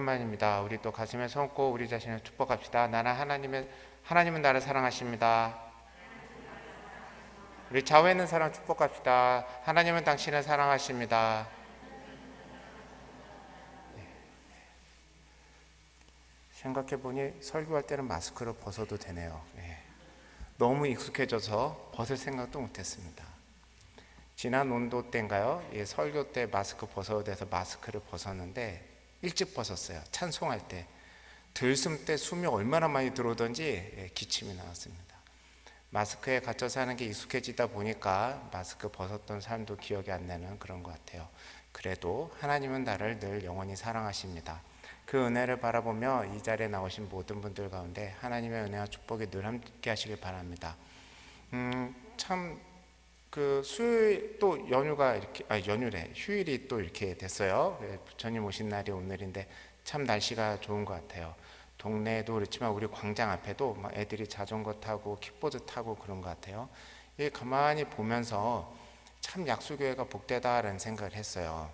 오랜만입니다. 우리 또 가슴에 손 얹고 우리 자신을 축복합시다. 하나님은 나를 사랑하십니다. 우리 좌우에 있는 사람 축복합시다. 하나님은 당신을 사랑하십니다. 생각해보니 설교할 때는 마스크를 벗어도 되네요. 너무 익숙해져서 벗을 생각도 못했습니다. 지난 온도 때인가요? 설교 때 마스크 벗어야 돼서 마스크를 벗었는데 일찍 벗었어요. 찬송할 때 들숨 때 숨이 얼마나 많이 들어오던지 기침이 나왔습니다. 마스크에 갇혀서 하는 게 익숙해지다 보니까 마스크 벗었던 삶도 기억이 안 나는 그런 것 같아요. 그래도 하나님은 나를 늘 영원히 사랑하십니다. 그 은혜를 바라보며 이 자리에 나오신 모든 분들 가운데 하나님의 은혜와 축복이 늘 함께 하시길 바랍니다. 참 그 수요일 또 휴일이 또 이렇게 됐어요. 부처님 오신 날이 오늘인데 참 날씨가 좋은 것 같아요. 동네도 그렇지만 우리 광장 앞에도 막 애들이 자전거 타고 킥보드 타고 그런 것 같아요. 가만히 보면서 참 약수교회가 복되다라는 생각을 했어요.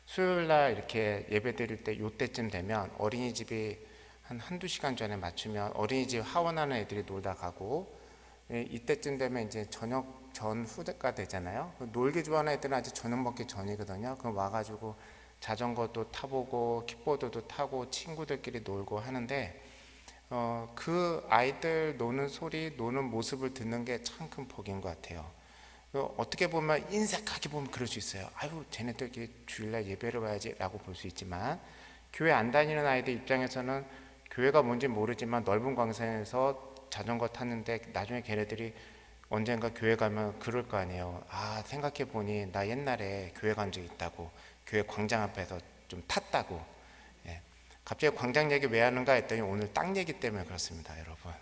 수요일날 이렇게 예배 드릴 때 요때쯤 되면 어린이집이 한두 시간 전에 맞추면 어린이집 하원하는 애들이 놀다 가고, 이때쯤 되면 이제 저녁 전후가 되잖아요. 놀기 좋아하는 애들은 아직 저녁 먹기 전이거든요. 그럼 와가지고 자전거도 타보고 킥보드도 타고 친구들끼리 놀고 하는데, 그 아이들 노는 소리, 노는 모습을 듣는 게 참 큰 복인 것 같아요. 어떻게 보면 인색하게 보면 그럴 수 있어요. 아유, 쟤네들 주일날 예배를 와야지 라고 볼 수 있지만, 교회 안 다니는 아이들 입장에서는 교회가 뭔지 모르지만 넓은 광장에서 자전거 탔는데 나중에 걔네들이 언젠가 교회 가면 그럴 거 아니에요. 생각해 보니 나 옛날에 교회 간 적 있다고, 교회 광장 앞에서 좀 탔다고. 갑자기 광장 얘기 왜 하는가 했더니 오늘 땅 얘기 때문에 그렇습니다, 여러분.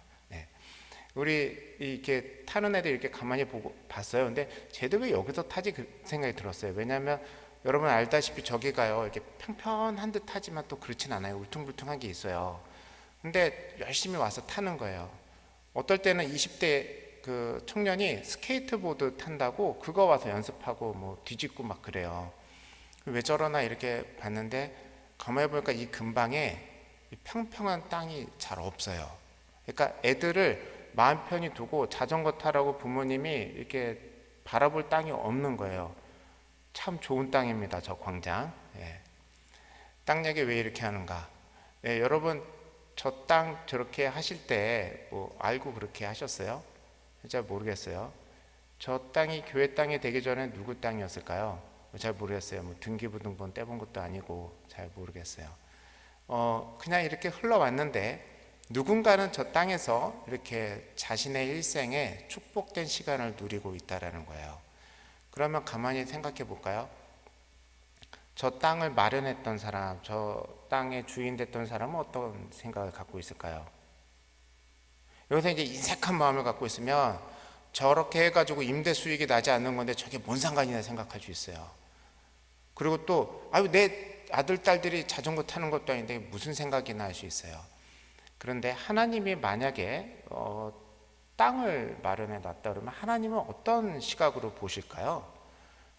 우리 이렇게 타는 애들 이렇게 가만히 봤어요. 근데 쟤들 왜 여기서 타지 그 생각이 들었어요. 왜냐하면 여러분 알다시피 저기가요, 이렇게 평평한 듯 하지만 또 그렇진 않아요. 울퉁불퉁한 게 있어요. 근데 열심히 와서 타는 거예요. 어떨 때는 20대 그 청년이 스케이트보드 탄다고 그거 와서 연습하고 뭐 뒤집고 막 그래요. 왜 저러나 이렇게 봤는데 가만히 보니까 이 근방에 평평한 땅이 잘 없어요. 그러니까 애들을 마음 편히 두고 자전거 타라고 부모님이 이렇게 바라볼 땅이 없는 거예요. 참 좋은 땅입니다, 저 광장. 땅 얘기 왜 이렇게 하는가? 여러분 저 땅 저렇게 하실 때 뭐 알고 그렇게 하셨어요? 잘 모르겠어요. 저 땅이 교회 땅이 되기 전에 누구 땅이었을까요? 잘 모르겠어요. 뭐 등기부등본 떼본 것도 아니고 잘 모르겠어요. 그냥 이렇게 흘러왔는데 누군가는 저 땅에서 이렇게 자신의 일생에 축복된 시간을 누리고 있다라는 거예요. 그러면 가만히 생각해 볼까요? 저 땅을 마련했던 사람, 저 땅의 주인 됐던 사람은 어떤 생각을 갖고 있을까요? 여기서 이제 인색한 마음을 갖고 있으면 저렇게 해가지고 임대 수익이 나지 않는 건데 저게 뭔 상관이냐 생각할 수 있어요. 그리고 또 내 아들 딸들이 자전거 타는 것도 아닌데 무슨 생각이나 할 수 있어요. 그런데 하나님이 만약에 땅을 마련해 놨다 그러면 하나님은 어떤 시각으로 보실까요?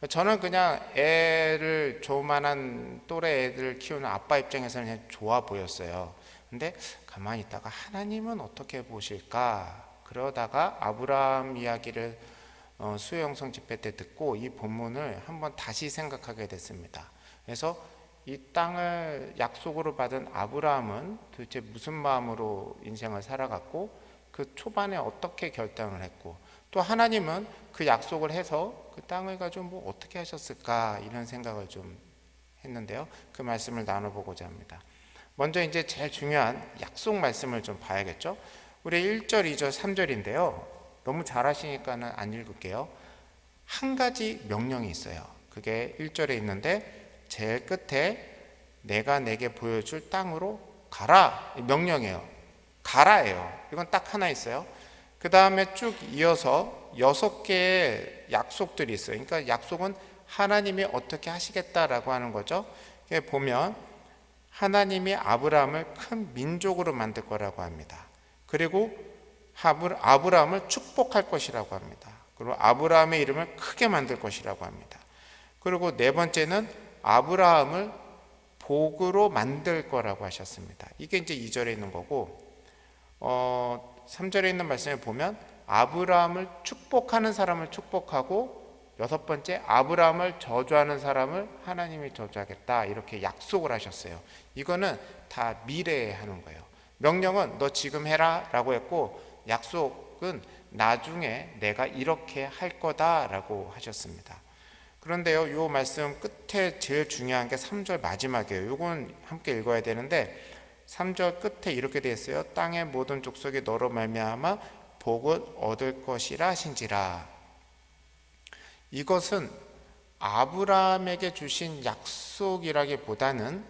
저는 그냥 애를 조만한 또래 애들 키우는 아빠 입장에서는 그냥 좋아 보였어요. 근데 가만히 있다가 하나님은 어떻게 보실까? 그러다가 아브라함 이야기를 수요영성 집회 때 듣고 이 본문을 한번 다시 생각하게 됐습니다. 그래서 이 땅을 약속으로 받은 아브라함은 도대체 무슨 마음으로 인생을 살아갔고 그 초반에 어떻게 결단을 했고 또 하나님은 그 약속을 해서 그 땅을 가지고 뭐 어떻게 하셨을까 이런 생각을 좀 했는데요. 그 말씀을 나눠보고자 합니다. 먼저 이제 제일 중요한 약속 말씀을 좀 봐야겠죠. 우리 1절, 2절, 3절인데요. 너무 잘 하시니까는 안 읽을게요. 한 가지 명령이 있어요. 그게 1절에 있는데 제일 끝에 내가 내게 보여줄 땅으로 가라 명령이에요. 가라예요. 이건 딱 하나 있어요. 그 다음에 쭉 이어서 6개의 약속들이 있어요. 그러니까 약속은 하나님이 어떻게 하시겠다라고 하는 거죠. 보면 하나님이 아브라함을 큰 민족으로 만들 거라고 합니다. 그리고 아브라함을 축복할 것이라고 합니다. 그리고 아브라함의 이름을 크게 만들 것이라고 합니다. 그리고 네 번째는 아브라함을 복으로 만들 거라고 하셨습니다. 이게 이제 2절에 있는 거고, 3절에 있는 말씀에 보면 아브라함을 축복하는 사람을 축복하고, 6번째 아브라함을 저주하는 사람을 하나님이 저주하겠다, 이렇게 약속을 하셨어요. 이거는 다 미래에 하는 거예요. 명령은 너 지금 해라 라고 했고, 약속은 나중에 내가 이렇게 할 거다 라고 하셨습니다. 그런데요, 이 말씀 끝에 제일 중요한 게 3절 마지막이에요. 이건 함께 읽어야 되는데, 3절 끝에 이렇게 되어 있어요. 땅의 모든 족속이 너로 말미암아 복을 얻을 것이라 하신지라. 이것은 아브라함에게 주신 약속이라기보다는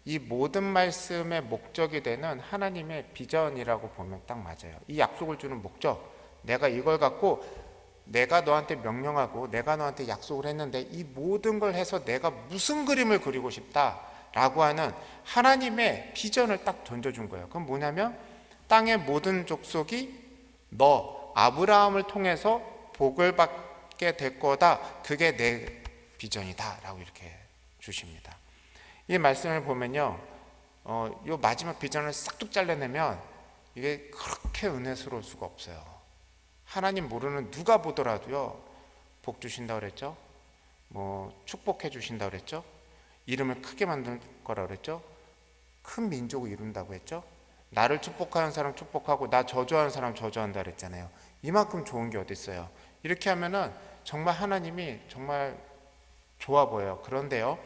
이 모든 말씀의 목적이 되는 하나님의 비전이라고 보면 딱 맞아요. 이 약속을 주는 목적, 내가 이걸 갖고 내가 너한테 명령하고 내가 너한테 약속을 했는데 이 모든 걸 해서 내가 무슨 그림을 그리고 싶다라고 하는 하나님의 비전을 딱 던져준 거예요. 그건 뭐냐면 땅의 모든 족속이 너 아브라함을 통해서 복을 받게 될 거다, 그게 내 비전이다 라고 이렇게 주십니다. 이 말씀을 보면요, 이 마지막 비전을 싹둑 잘라내면 이게 그렇게 은혜스러울 수가 없어요. 하나님 모르는 누가 보더라도요, 복 주신다고 그랬죠, 축복해 주신다고 그랬죠, 이름을 크게 만들 거라고 그랬죠, 큰 민족을 이룬다고 했죠, 나를 축복하는 사람 축복하고 나 저주하는 사람 저주한다 그랬잖아요. 이만큼 좋은 게 어디 있어요. 이렇게 하면은 정말 하나님이 정말 좋아 보여요. 그런데요,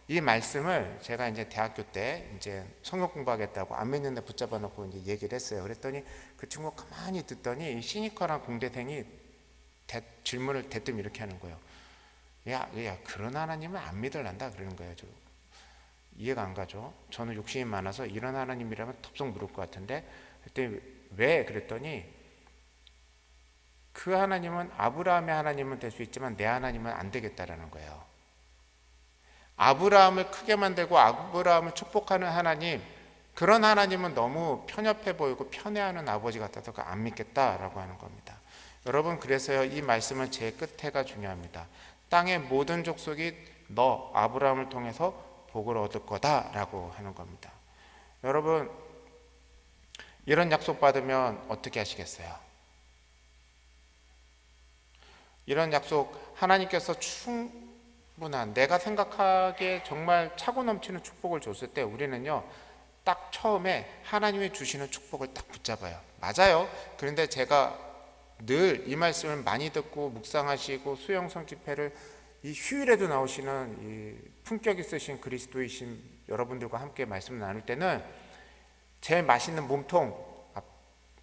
이 말씀을 제가 이제 대학교 때 이제 성경 공부하겠다고 안 믿는데 붙잡아 놓고 이제 얘기를 했어요. 그랬더니 그 친구가 가만히 듣더니 이 시니컬한 공대생이 질문을 대뜸 이렇게 하는 거예요. 야, 그런 하나님은 안 믿을란다 그러는 거예요. 저 이해가 안 가죠. 저는 욕심이 많아서 이런 하나님이라면 덥석 물을 것 같은데, 그랬더니 왜? 그랬더니 그 하나님은 아브라함의 하나님은 될 수 있지만 내 하나님은 안 되겠다라는 거예요. 아브라함을 크게 만들고 아브라함을 축복하는 하나님, 그런 하나님은 너무 편협해 보이고 편애하는 아버지 같아서 안 믿겠다라고 하는 겁니다. 여러분, 그래서요, 이 말씀은 제 끝에가 중요합니다. 땅의 모든 족속이 너 아브라함을 통해서 복을 얻을 거다라고 하는 겁니다. 여러분, 이런 약속 받으면 어떻게 하시겠어요? 이런 약속, 하나님께서 충분한, 내가 생각하기에 정말 차고 넘치는 축복을 줬을 때 우리는요, 딱 처음에 하나님이 주시는 축복을 딱 붙잡아요. 맞아요. 그런데 제가 늘 이 말씀을 많이 듣고 묵상하시고 수영성 집회를 이 휴일에도 나오시는 이 품격 있으신 그리스도이신 여러분들과 함께 말씀 나눌 때는 제일 맛있는 몸통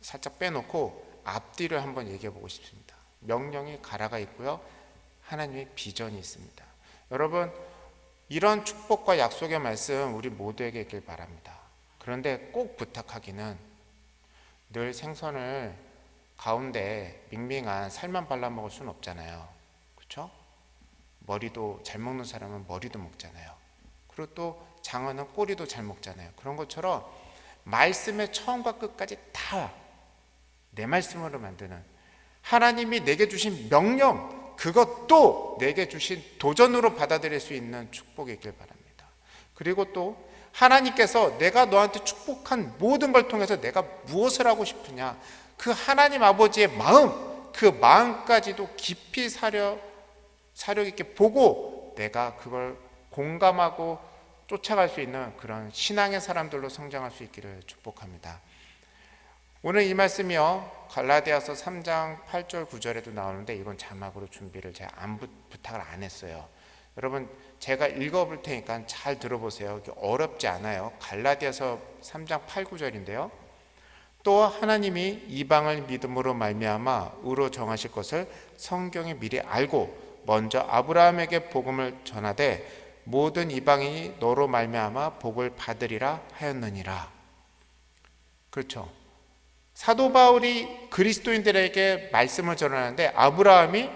살짝 빼놓고 앞뒤를 한번 얘기해 보고 싶습니다. 명령이 가라가 있고요, 하나님의 비전이 있습니다. 여러분, 이런 축복과 약속의 말씀 우리 모두에게 있길 바랍니다. 그런데 꼭 부탁하기는, 늘 생선을 가운데 밍밍한 살만 발라먹을 수는 없잖아요. 그렇죠? 머리도 잘 먹는 사람은 머리도 먹잖아요. 그리고 또 장어는 꼬리도 잘 먹잖아요. 그런 것처럼 말씀의 처음과 끝까지 다 내 말씀으로 만드는, 하나님이 내게 주신 명령, 그것도 내게 주신 도전으로 받아들일 수 있는 축복이 있길 바랍니다. 그리고 또 하나님께서 내가 너한테 축복한 모든 걸 통해서 내가 무엇을 하고 싶으냐, 그 하나님 아버지의 마음, 그 마음까지도 깊이 사력 있게 보고 내가 그걸 공감하고 쫓아갈 수 있는 그런 신앙의 사람들로 성장할 수 있기를 축복합니다. 오늘 이 말씀이요, 갈라디아서 3장 8절 9절에도 나오는데 이건 자막으로 준비를 제가 부탁을 안 했어요. 여러분, 제가 읽어볼 테니까 잘 들어보세요. 어렵지 않아요. 갈라디아서 3장 8, 9절인데요. 또 하나님이 이방을 믿음으로 말미암아 의로 정하실 것을 성경이 미리 알고 먼저 아브라함에게 복음을 전하되 모든 이방인이 너로 말미암아 복을 받으리라 하였느니라. 그렇죠. 사도 바울이 그리스도인들에게 말씀을 전하는데 아브라함이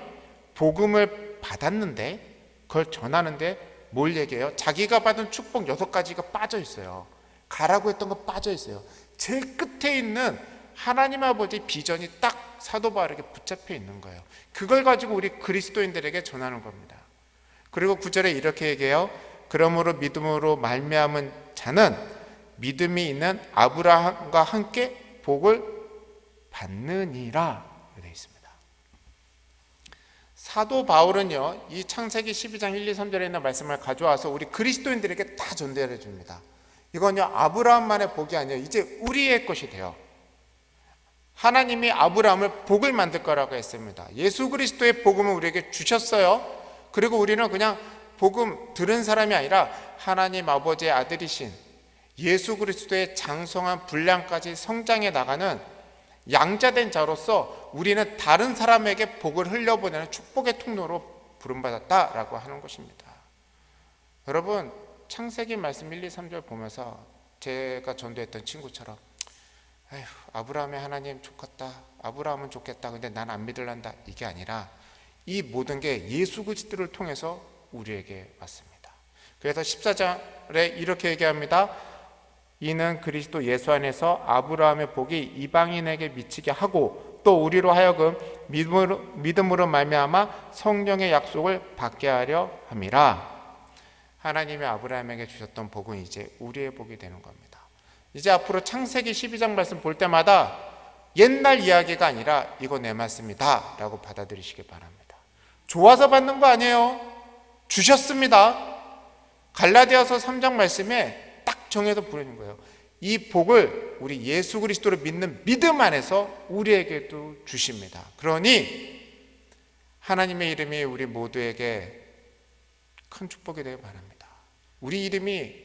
복음을 받았는데 그걸 전하는데 뭘 얘기해요? 자기가 받은 축복 6가지가 빠져 있어요. 가라고 했던 거 빠져 있어요. 제일 끝에 있는 하나님 아버지 비전이 딱 사도 바울에게 붙잡혀 있는 거예요. 그걸 가지고 우리 그리스도인들에게 전하는 겁니다. 그리고 9절에 이렇게 얘기해요. 그러므로 믿음으로 말미암은 자는 믿음이 있는 아브라함과 함께 복을 받느니라 되어 있습니다. 사도 바울은요, 이 창세기 12장 1, 2, 3절에 있는 말씀을 가져와서 우리 그리스도인들에게 다 전달해 줍니다. 이건요, 아브라함만의 복이 아니에요. 이제 우리의 것이 돼요. 하나님이 아브라함을 복을 만들 거라고 했습니다. 예수 그리스도의 복음을 우리에게 주셨어요. 그리고 우리는 그냥 복음 들은 사람이 아니라 하나님 아버지의 아들이신 예수 그리스도의 장성한 분량까지 성장해 나가는 양자된 자로서 우리는 다른 사람에게 복을 흘려보내는 축복의 통로로 부름받았다라고 하는 것입니다. 여러분, 창세기 말씀 1, 2, 3절 보면서 제가 전도했던 친구처럼 에휴, 아브라함의 하나님 좋겠다, 아브라함은 좋겠다, 근데 난 안 믿을란다, 이게 아니라 이 모든 게 예수 그리스도를 통해서 우리에게 왔습니다. 그래서 14절에 이렇게 얘기합니다. 이는 그리스도 예수 안에서 아브라함의 복이 이방인에게 미치게 하고 또 우리로 하여금 믿음으로 말미암아 성령의 약속을 받게 하려 함이라. 하나님이 아브라함에게 주셨던 복은 이제 우리의 복이 되는 겁니다. 이제 앞으로 창세기 12장 말씀 볼 때마다 옛날 이야기가 아니라 이거 내 말씀이다 라고 받아들이시기 바랍니다. 좋아서 받는 거 아니에요. 주셨습니다. 갈라디아서 3장 말씀에 딱 정해서 부르는 거예요. 이 복을 우리 예수 그리스도를 믿는 믿음 안에서 우리에게도 주십니다. 그러니 하나님의 이름이 우리 모두에게 큰 축복이 되길 바랍니다. 우리 이름이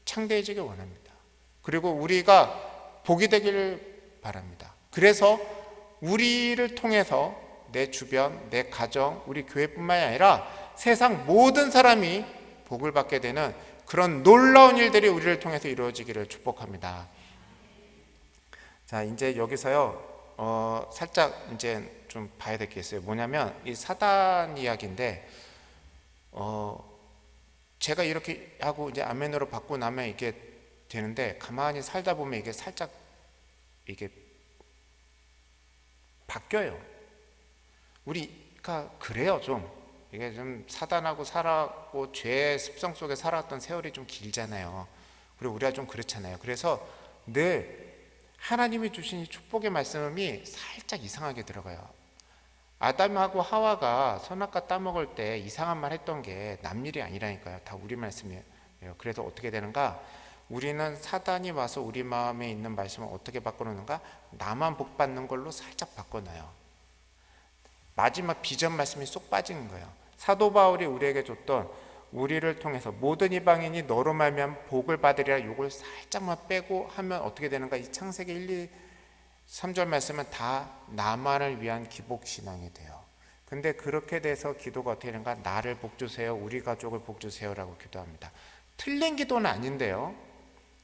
창대해지길 원합니다. 그리고 우리가 복이 되기를 바랍니다. 그래서 우리를 통해서 내 주변, 내 가정, 우리 교회뿐만이 아니라 세상 모든 사람이 복을 받게 되는 그런 놀라운 일들이 우리를 통해서 이루어지기를 축복합니다. 자, 이제 여기서요, 살짝 이제 좀 봐야 될 게 있어요. 뭐냐면 이 사단 이야기인데, 제가 이렇게 하고 이제 아멘으로 받고 나면 이게 되는데 가만히 살다 보면 이게 살짝 이게 바뀌어요. 우리가 그래요. 좀 이게 좀 사단하고 살았고 죄의 습성 속에 살았던 세월이 좀 길잖아요. 그리고 우리가 좀 그렇잖아요. 그래서 늘 하나님이 주신 이 축복의 말씀이 살짝 이상하게 들어가요. 아담하고 하와가 선악과 따먹을 때 이상한 말 했던 게 남 일이 아니라니까요. 다 우리 말씀이에요. 그래서 어떻게 되는가? 우리는 사단이 와서 우리 마음에 있는 말씀을 어떻게 바꿔놓는가? 나만 복 받는 걸로 살짝 바꿔놔요. 마지막 비전 말씀이 쏙 빠지는 거예요. 사도 바울이 우리에게 줬던 우리를 통해서 모든 이방인이 너로 말미암아 복을 받으리라, 이걸 살짝만 빼고 하면 어떻게 되는가? 이 창세기 1, 2, 3절 말씀은 다 나만을 위한 기복신앙이 돼요. 근데 그렇게 돼서 기도가 어떻게 되는가? 나를 복주세요, 우리 가족을 복주세요 라고 기도합니다. 틀린 기도는 아닌데요,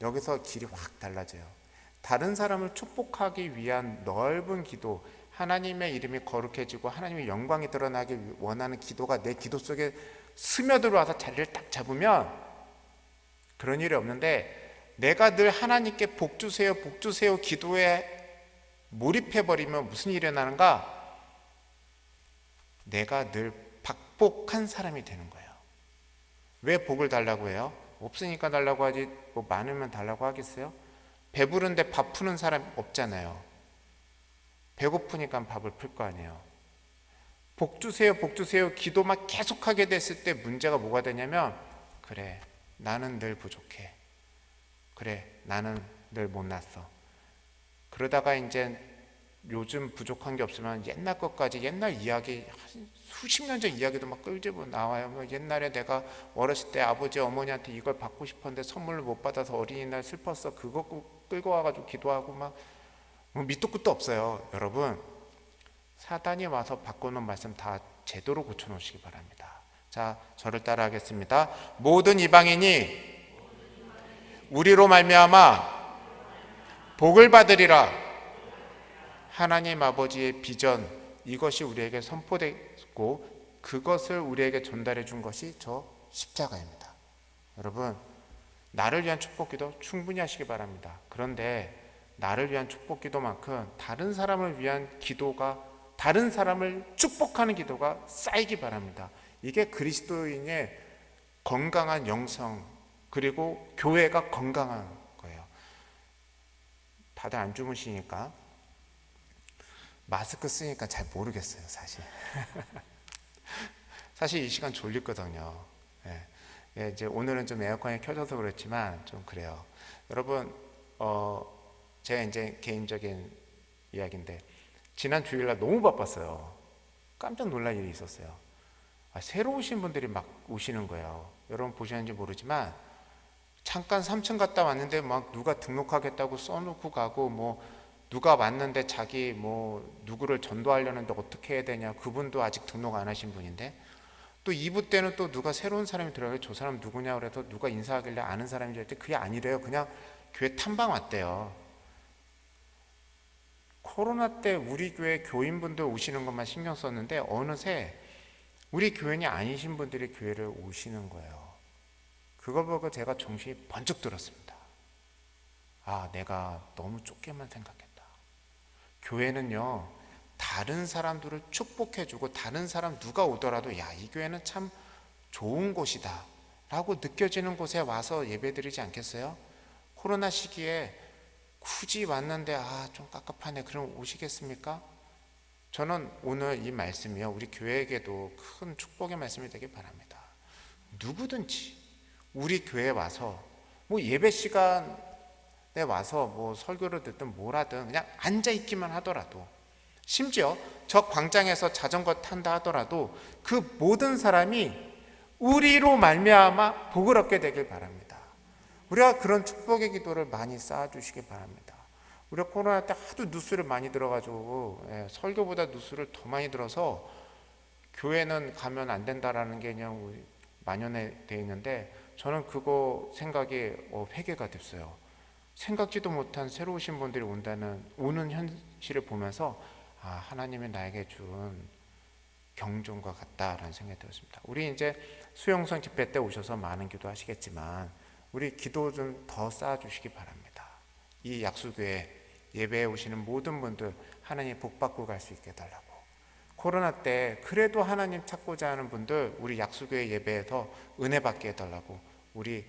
여기서 길이 확 달라져요. 다른 사람을 축복하기 위한 넓은 기도, 하나님의 이름이 거룩해지고 하나님의 영광이 드러나기 원하는 기도가 내 기도 속에 스며들어와서 자리를 딱 잡으면 그런 일이 없는데, 내가 늘 하나님께 복주세요 복주세요 기도에 몰입해버리면 무슨 일이 일어나는가? 내가 늘 박복한 사람이 되는 거예요. 왜 복을 달라고 해요? 없으니까 달라고 하지, 뭐 많으면 달라고 하겠어요? 배부른데 밥 푸는 사람 없잖아요. 배고프니까 밥을 풀 거 아니에요. 복 주세요 복 주세요 기도만 계속하게 됐을 때 문제가 뭐가 되냐면, 그래 나는 늘 부족해, 그래 나는 늘 못났어. 그러다가 이제 요즘 부족한 게 없으면 옛날 것까지, 옛날 이야기, 수십 년 전 이야기도 막 끌집어 나와요. 뭐 옛날에 내가 어렸을 때 아버지 어머니한테 이걸 받고 싶었는데 선물을 못 받아서 어린이날 슬펐어, 그거 끌고 와가지고 기도하고 막, 뭐 밑도 끝도 없어요. 여러분, 사단이 와서 바꾸는 말씀 다 제대로 고쳐놓으시기 바랍니다. 자, 저를 따라 하겠습니다. 모든 이방인이 우리로 말미암아 복을 받으리라. 하나님 아버지의 비전, 이것이 우리에게 선포되고 그것을 우리에게 전달해 준 것이 저 십자가입니다. 여러분, 나를 위한 축복기도 충분히 하시기 바랍니다. 그런데 나를 위한 축복기도만큼 다른 사람을 위한 기도가, 다른 사람을 축복하는 기도가 쌓이기 바랍니다. 이게 그리스도인의 건강한 영성, 그리고 교회가 건강한 거예요. 다들 안 주무시니까 마스크 쓰니까 잘 모르겠어요, 사실. 사실 이 시간 졸리거든요. 예. 예, 이제 오늘은 좀 에어컨이 켜져서 그렇지만 좀 그래요. 여러분, 제가 이제 개인적인 이야기인데, 지난 주일날 너무 바빴어요. 깜짝 놀랄 일이 있었어요. 새로 오신 분들이 막 오시는 거예요. 여러분 보셨는지 모르지만 잠깐 3층 갔다 왔는데 막 누가 등록하겠다고 써놓고 가고, 뭐 누가 왔는데 자기 뭐 누구를 전도하려는데 어떻게 해야 되냐, 그분도 아직 등록 안 하신 분인데, 또 2부 때는 또 누가 새로운 사람이 들어가요. 저 사람 누구냐 그래서 누가 인사하길래 아는 사람인 줄 알았더니 그게 아니래요. 그냥 교회 탐방 왔대요. 코로나 때 우리 교회 교인분들 오시는 것만 신경 썼는데 어느새 우리 교인이 아니신 분들이 교회를 오시는 거예요. 그걸 보고 제가 정신이 번쩍 들었습니다. 내가 너무 좁게만 생각했다. 교회는요, 다른 사람들을 축복해주고 다른 사람 누가 오더라도 이 교회는 참 좋은 곳이다 라고 느껴지는 곳에 와서 예배드리지 않겠어요? 코로나 시기에 굳이 왔는데 좀 깝깝하네, 그럼 오시겠습니까? 저는 오늘 이 말씀이요, 우리 교회에게도 큰 축복의 말씀이 되길 바랍니다. 누구든지 우리 교회에 와서 뭐 예배 시간에 와서 뭐 설교를 듣든 뭘 하든 그냥 앉아 있기만 하더라도, 심지어 저 광장에서 자전거 탄다 하더라도 그 모든 사람이 우리로 말미암아 복을 얻게 되길 바랍니다. 우리가 그런 축복의 기도를 많이 쌓아주시기 바랍니다. 우리가 코로나 때 하도 뉴스를 많이 들어가지고 설교보다 뉴스를 더 많이 들어서 교회는 가면 안 된다라는 게 그냥 만연해 돼 있는데, 저는 그거 생각이 회개가 됐어요. 생각지도 못한 새로 오신 분들이 오는 현실을 보면서 하나님이 나에게 준 경종과 같다라는 생각이 들었습니다. 우리 이제 수용성 집회 때 오셔서 많은 기도하시겠지만 우리 기도 좀 더 쌓아주시기 바랍니다. 이 약수교회 예배에 오시는 모든 분들 하나님 복 받고 갈 수 있게 해달라고, 코로나 때 그래도 하나님 찾고자 하는 분들 우리 약수교회 예배에서 은혜 받게 해달라고, 우리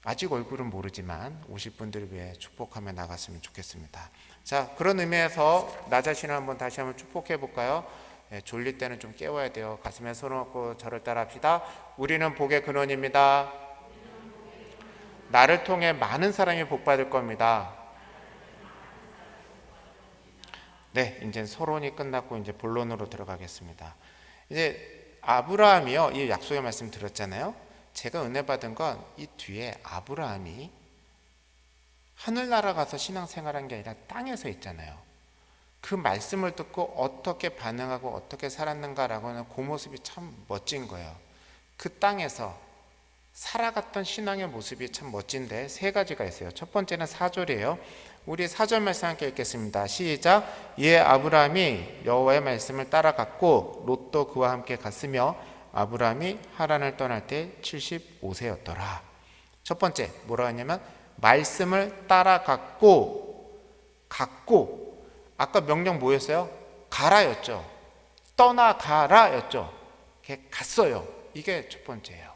아직 얼굴은 모르지만 오실 분들을 위해 축복하며 나갔으면 좋겠습니다. 자, 그런 의미에서 나 자신을 한번 다시 한번 축복해 볼까요? 졸릴 때는 좀 깨워야 돼요. 가슴에 손을 얹고 저를 따라 합시다. 우리는 복의 근원입니다. 나를 통해 많은 사람이 복 받을 겁니다. 네, 이제 서론이 끝났고 이제 본론으로 들어가겠습니다. 이제 아브라함이요, 이 약속의 말씀 들었잖아요. 제가 은혜 받은 건 이 뒤에 아브라함이 하늘나라 가서 신앙생활한 게 아니라 땅에서 있잖아요. 그 말씀을 듣고 어떻게 반응하고 어떻게 살았는가라고 하는 그 모습이 참 멋진 거예요. 그 땅에서 살아갔던 신앙의 모습이 참 멋진데 세 가지가 있어요. 첫 번째는 4절이에요. 우리 4절 말씀 함께 읽겠습니다. 시작. 이에 아브라함이 여호와의 말씀을 따라갔고 롯도 그와 함께 갔으며 아브라함이 하란을 떠날 때 75세였더라. 첫 번째 뭐라 하냐면 말씀을 따라갔고, 아까 명령 뭐였어요? 가라였죠. 떠나가라였죠. 갔어요. 이게 첫 번째예요.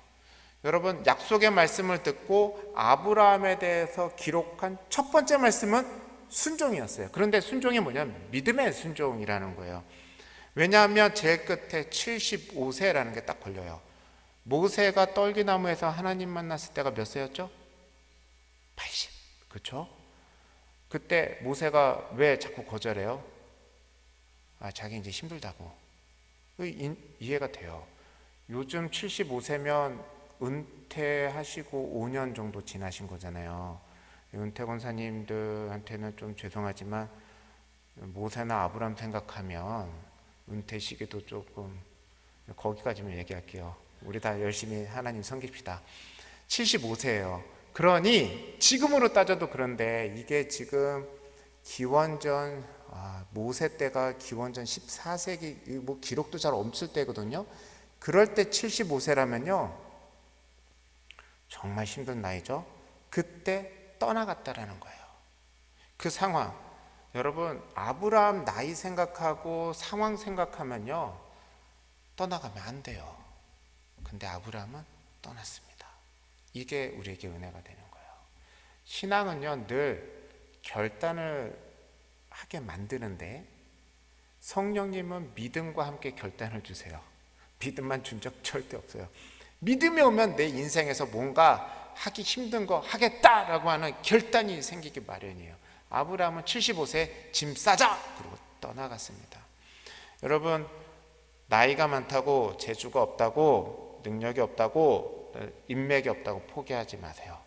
여러분, 약속의 말씀을 듣고 아브라함에 대해서 기록한 첫 번째 말씀은 순종이었어요. 그런데 순종이 뭐냐면 믿음의 순종이라는 거예요. 왜냐하면 제일 끝에 75세라는 게 딱 걸려요. 모세가 떨기나무에서 하나님 만났을 때가 몇 세였죠? 80. 그렇죠? 그때 모세가 왜 자꾸 거절해요? 자기 이제 힘들다고. 이해가 돼요. 요즘 75세면 은퇴하시고 5년 정도 지나신 거잖아요. 은퇴 권사님들한테는 좀 죄송하지만 모세나 아브람 생각하면 은퇴 시기도 조금, 거기까지만 얘기할게요. 우리 다 열심히 하나님 섬깁시다. 75세예요. 그러니 지금으로 따져도 그런데 이게 지금 기원전 모세 때가 기원전 14세기 뭐 기록도 잘 없을 때거든요. 그럴 때 75세라면요 정말 힘든 나이죠. 그때 떠나갔다라는 거예요. 그 상황, 여러분 아브라함 나이 생각하고 상황 생각하면요 떠나가면 안 돼요. 근데 아브라함은 떠났습니다. 이게 우리에게 은혜가 되는 거예요. 신앙은요, 늘 결단을 하게 만드는데 성령님은 믿음과 함께 결단을 주세요. 믿음만 준 적 절대 없어요. 믿음이 오면 내 인생에서 뭔가 하기 힘든 거 하겠다라고 하는 결단이 생기기 마련이에요. 아브라함은 75세 짐 싸자 그러고 떠나갔습니다. 여러분, 나이가 많다고 재주가 없다고 능력이 없다고 인맥이 없다고 포기하지 마세요.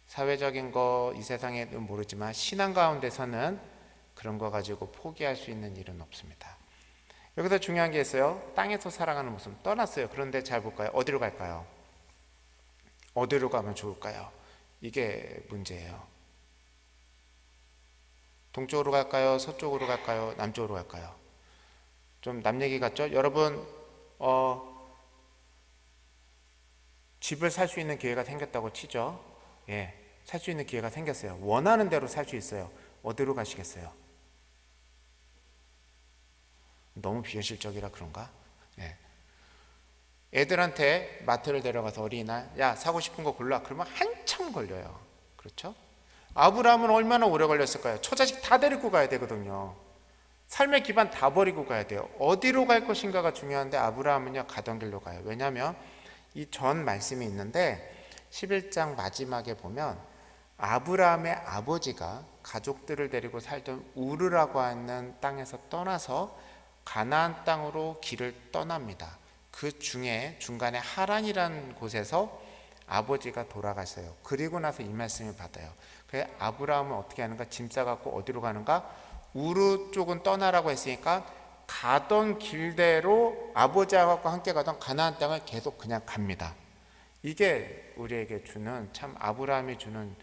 사회적인 거 이 세상에는 모르지만 신앙 가운데서는 그런 거 가지고 포기할 수 있는 일은 없습니다. 여기서 중요한 게 있어요. 땅에서 살아가는 모습 떠났어요. 그런데 잘 볼까요? 어디로 갈까요? 어디로 가면 좋을까요? 이게 문제예요. 동쪽으로 갈까요? 서쪽으로 갈까요? 남쪽으로 갈까요? 좀 남 얘기 같죠? 여러분, 집을 살 수 있는 기회가 생겼다고 치죠. 예, 살 수 있는 기회가 생겼어요. 원하는 대로 살 수 있어요. 어디로 가시겠어요? 너무 비현실적이라 그런가? 예. 애들한테 마트를 데려가서 어린이날, 야, 사고 싶은 거 골라. 그러면 한참 걸려요. 그렇죠? 아브라함은 얼마나 오래 걸렸을까요? 처자식 다 데리고 가야 되거든요. 삶의 기반 다 버리고 가야 돼요. 어디로 갈 것인가가 중요한데 아브라함은요, 가던 길로 가요. 왜냐하면 이 전 말씀이 있는데 11장 마지막에 보면 아브라함의 아버지가 가족들을 데리고 살던 우르라고 하는 땅에서 떠나서 가나안 땅으로 길을 떠납니다. 그 중간에 하란이라는 곳에서 아버지가 돌아가셔요. 그리고 나서 이 말씀을 받아요. 그래서 아브라함은 어떻게 하는가? 짐 싸갖고 어디로 가는가? 우르 쪽은 떠나라고 했으니까 가던 길대로 아버지하고 함께 가던 가나안 땅을 계속 그냥 갑니다. 이게 우리에게 주는, 참 아브라함이 주는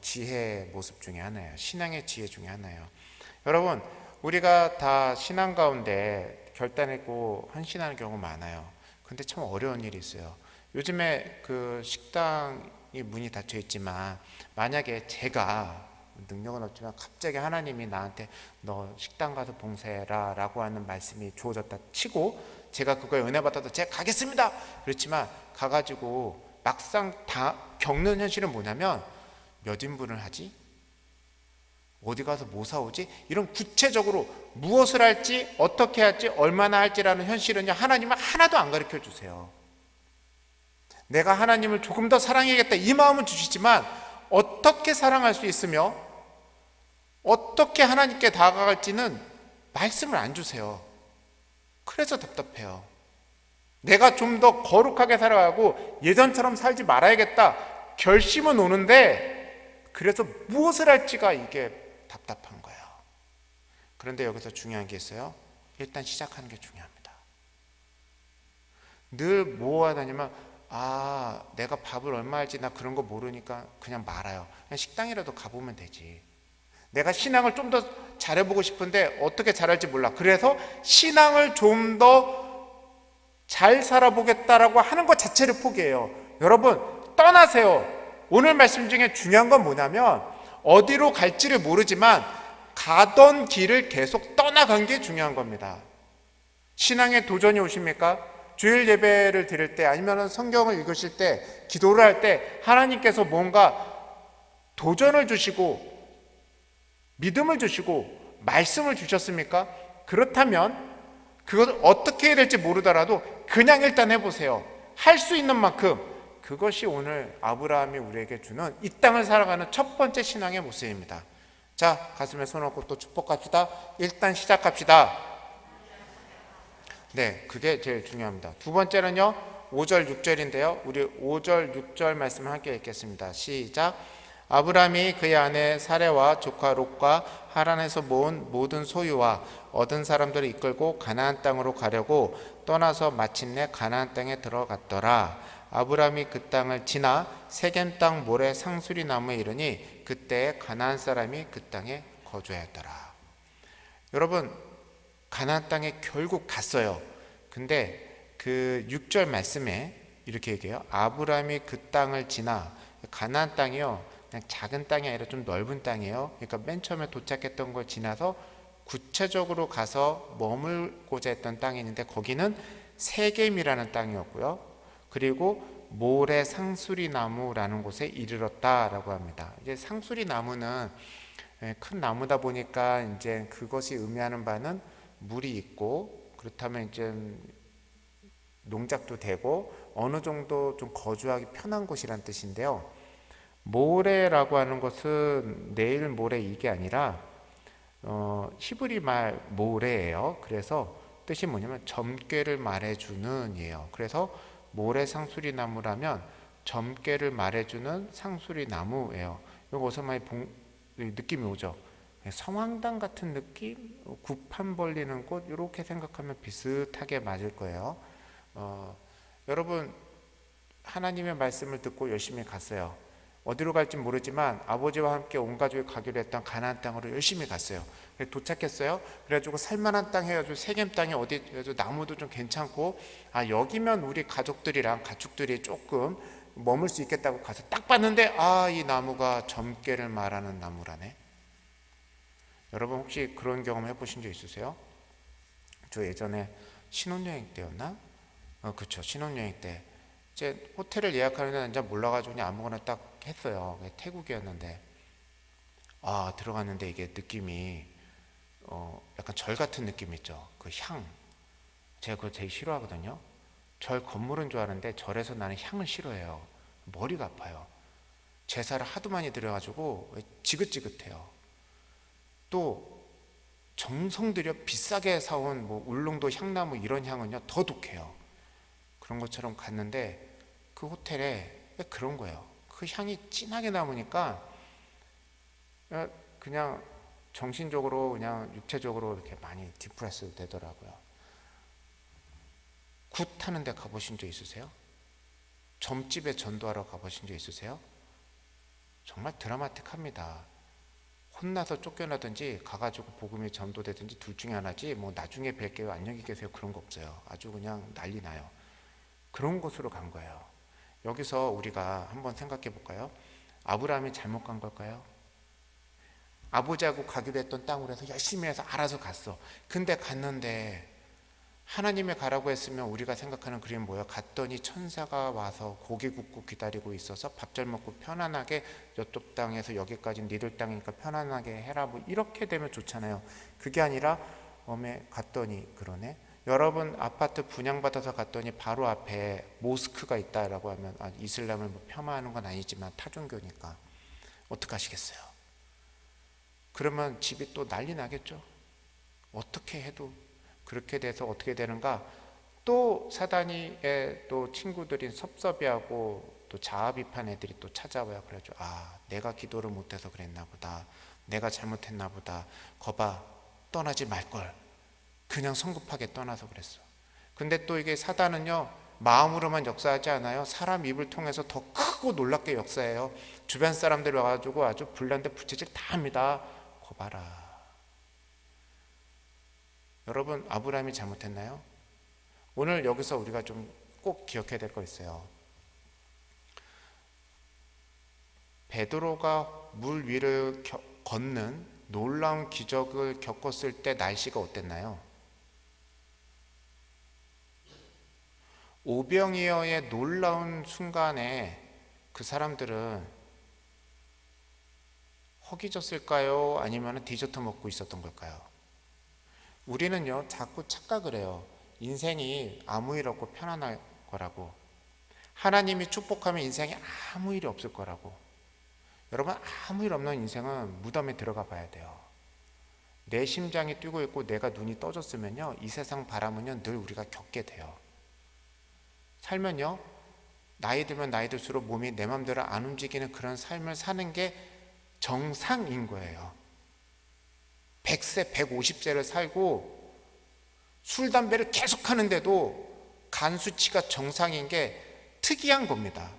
지혜의 모습 중에 하나예요. 신앙의 지혜 중에 하나예요. 여러분, 우리가 다 신앙 가운데 결단했고 헌신하는 경우 많아요. 근데 참 어려운 일이 있어요. 요즘에 그 식당이 문이 닫혀 있지만 만약에 제가 능력은 없지만 갑자기 하나님이 나한테 너 식당 가서 봉사해라 라고 하는 말씀이 주어졌다 치고 제가 그거에 은혜 받아서 제가 가겠습니다. 그렇지만 가가지고 막상 다 겪는 현실은 뭐냐면 몇 인분을 하지? 어디 가서 뭐 사오지? 이런 구체적으로 무엇을 할지 어떻게 할지 얼마나 할지라는 현실은요, 하나님은 하나도 안 가르쳐 주세요. 내가 하나님을 조금 더 사랑해야겠다 이 마음은 주시지만 어떻게 사랑할 수 있으며 어떻게 하나님께 다가갈지는 말씀을 안 주세요. 그래서 답답해요. 내가 좀 더 거룩하게 살아가고 예전처럼 살지 말아야겠다 결심은 오는데 그래서 무엇을 할지가 이게 답답한 거예요. 그런데 여기서 중요한 게 있어요. 일단 시작하는 게 중요합니다. 늘 뭐하다니면 내가 밥을 얼마 할지 나 그런 거 모르니까 그냥 말아요. 그냥 식당이라도 가보면 되지. 내가 신앙을 좀 더 잘해보고 싶은데 어떻게 잘할지 몰라. 그래서 신앙을 좀 더 잘 살아보겠다라고 하는 것 자체를 포기해요. 여러분, 떠나세요. 오늘 말씀 중에 중요한 건 뭐냐면 어디로 갈지를 모르지만 가던 길을 계속 떠나간 게 중요한 겁니다. 신앙에 도전이 오십니까? 주일 예배를 드릴 때 아니면 성경을 읽으실 때 기도를 할 때 하나님께서 뭔가 도전을 주시고 믿음을 주시고 말씀을 주셨습니까? 그렇다면 그것을 어떻게 해야 될지 모르더라도 그냥 일단 해보세요. 할 수 있는 만큼. 그것이 오늘 아브라함이 우리에게 주는 이 땅을 살아가는 첫 번째 신앙의 모습입니다. 자, 가슴에 손 얹고 또 축복합시다. 일단 시작합시다. 네, 그게 제일 중요합니다. 두 번째는요, 5절 6절인데요 우리 5절 6절 말씀을 함께 읽겠습니다. 시작. 아브라함이 그의 아내 사레와 조카 롯과 하란에서 모은 모든 소유와 얻은 사람들을 이끌고 가나안 땅으로 가려고 떠나서 마침내 가나안 땅에 들어갔더라. 아브라함이 그 땅을 지나 세겜 땅 모래 상수리 나무에 이르니 그때 가나안 사람이 그 땅에 거주하였더라. 여러분, 가나안 땅에 결국 갔어요. 근데 그 6절 말씀에 이렇게 얘기해요. 아브라함이 그 땅을 지나, 가나안 땅이요, 그냥 작은 땅이 아니라 좀 넓은 땅이에요. 그러니까 맨 처음에 도착했던 걸 지나서 구체적으로 가서 머물고자 했던 땅이 있는데 거기는 세겜이라는 땅이었고요. 그리고 모래 상수리 나무라는 곳에 이르렀다라고 합니다. 이제 상수리 나무는 큰 나무다 보니까 이제 그것이 의미하는 바는 물이 있고, 그렇다면 이제 농작도 되고 어느 정도 좀 거주하기 편한 곳이란 뜻인데요. 모래라고 하는 것은 내일 모레 이게 아니라 히브리 말 모래예요. 그래서 뜻이 뭐냐면 점괘를 말해주는 이에요. 그래서 모래 상수리 나무라면 점괘를 말해주는 상수리 나무예요. 이거 어디서 많이 느낌이 오죠? 성황당 같은 느낌? 구판 벌리는 곳? 이렇게 생각하면 비슷하게 맞을 거예요. 여러분, 하나님의 말씀을 듣고 열심히 갔어요. 어디로 갈지 모르지만 아버지와 함께 온 가족이 가기로 했던 가나안 땅으로 열심히 갔어요. 도착했어요. 그래가지고 살만한 땅 해가지고 세겜 땅에 어디 나무도 좀 괜찮고, 여기면 우리 가족들이랑 가축들이 조금 머물 수 있겠다고 가서 딱 봤는데, 이 나무가 점괘를 말하는 나무라네. 여러분 혹시 그런 경험 해보신 적 있으세요? 저 예전에 신혼여행 때였나? 그쵸, 신혼여행 때 이제 호텔을 예약하는 데는 이제 몰라가지고 그냥 아무거나 딱 했어요. 태국이었는데 들어갔는데 이게 느낌이 약간 절 같은 느낌 있죠. 그 향, 제가 그거 되게 싫어하거든요. 절 건물인 줄 아는데 절에서 나는 향을 싫어해요. 머리가 아파요. 제사를 하도 많이 드려가지고 지긋지긋해요. 또 정성 들여 비싸게 사온 뭐 울릉도 향나무 이런 향은요 더 독해요. 그런 것처럼 갔는데 그 호텔에 그런 거예요. 그 향이 진하게 남으니까 그냥 정신적으로 그냥 육체적으로 이렇게 많이 디프레스 되더라고요. 굿 하는 데 가보신 적 있으세요? 점집에 전도하러 가보신 적 있으세요? 정말 드라마틱합니다. 혼나서 쫓겨나든지 가가지고 복음이 전도되든지 둘 중에 하나지, 뭐 나중에 뵐게요 안녕히 계세요 그런 거 없어요. 아주 그냥 난리 나요. 그런 곳으로 간 거예요. 여기서 우리가 한번 생각해 볼까요? 아브라함이 잘못 간 걸까요? 아버지하고 가기로 했던 땅으로 해서 열심히 해서 알아서 갔어. 근데 갔는데 하나님이 가라고 했으면 우리가 생각하는 그림은 뭐야? 갔더니 천사가 와서 고기 굽고 기다리고 있어서 밥 잘 먹고 편안하게 이쪽 땅에서 여기까지 니들 땅이니까 편안하게 해라, 뭐 이렇게 되면 좋잖아요. 그게 아니라 갔더니 그러네. 여러분 아파트 분양받아서 갔더니 바로 앞에 모스크가 있다라고 하면 이슬람을 뭐 폄하하는 건 아니지만 타종교니까 어떡하시겠어요? 그러면 집이 또 난리 나겠죠. 어떻게 해도. 그렇게 돼서 어떻게 되는가? 또 사단이의 또 친구들인 섭섭이하고 또 자아비판 애들이 또 찾아와요. 그래가지고 내가 기도를 못해서 그랬나 보다, 내가 잘못했나 보다, 거봐 떠나지 말걸, 그냥 성급하게 떠나서 그랬어. 근데 또 이게 사단은요 마음으로만 역사하지 않아요. 사람 입을 통해서 더 크고 놀랍게 역사해요. 주변 사람들 와가지고 아주 불난데 부채질 다 합니다. 거봐라. 여러분 아브라함이 잘못했나요? 오늘 여기서 우리가 좀 꼭 기억해야 될 거 있어요. 베드로가 물 위를 걷는 놀라운 기적을 겪었을 때 날씨가 어땠나요? 오병이어의 놀라운 순간에 그 사람들은 허기졌을까요? 아니면 디저트 먹고 있었던 걸까요? 우리는요 자꾸 착각을 해요. 인생이 아무 일 없고 편안할 거라고. 하나님이 축복하면 인생에 아무 일이 없을 거라고. 여러분 아무 일 없는 인생은 무덤에 들어가 봐야 돼요. 내 심장이 뛰고 있고 내가 눈이 떠졌으면요 이 세상 바람은요 늘 우리가 겪게 돼요. 살면요 나이 들면 나이 들수록 몸이 내 맘대로 안 움직이는 그런 삶을 사는 게 정상인 거예요. 100세 150세를 살고 술 담배를 계속 하는데도 간 수치가 정상인 게 특이한 겁니다.